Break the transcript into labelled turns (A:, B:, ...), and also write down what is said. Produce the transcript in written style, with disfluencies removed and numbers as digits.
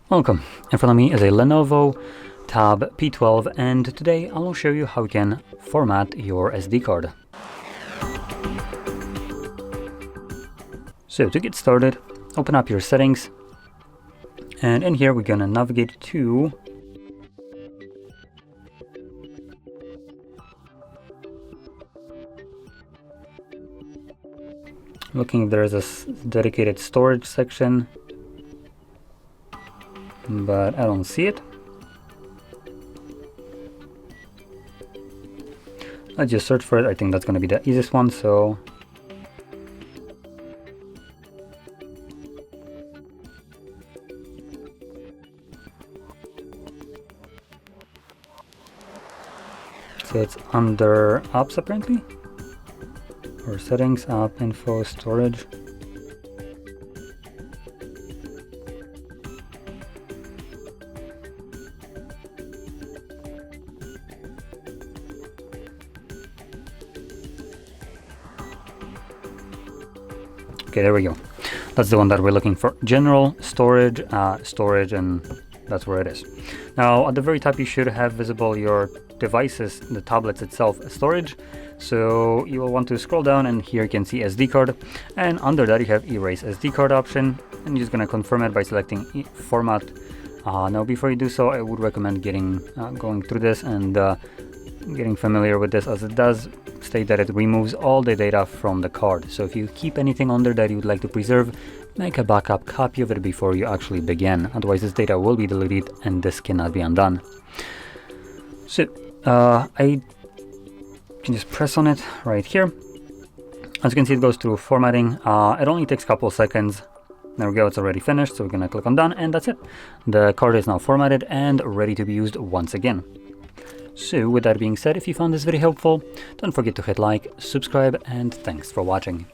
A: Welcome. In front of me is a LENOVO Tab P12, and today I will show you how you can format your SD card. So to get started, open up your settings, and in here we're gonna navigate to looking if there's a dedicated storage section, but I don't see it. Let's just search for it. I think that's going to be the easiest one. So it's under apps apparently, or settings, app info, storage. Okay, there we go. That's the one that we're looking for. General storage, and that's where it is. Now, at the very top, you should have visible your devices, the tablets itself, storage. So you will want to scroll down, and here you can see SD card. And under that, you have erase SD card option. And you're just gonna confirm it by selecting format. Now, before you do so, I would recommend going through this and getting familiar with this, as it does state that it removes all the data from the card. So if you keep anything under that you would like to preserve, make a backup copy of it before you actually begin. Otherwise this data will be deleted and this cannot be undone. So I can just press on it right here. As you can see, it goes through formatting. It only takes a couple seconds. There we go, it's already finished. So we're gonna click on done, and that's it. The card is now formatted and ready to be used once again. So with that being said, if you found this video helpful, don't forget to hit like, subscribe, and thanks for watching.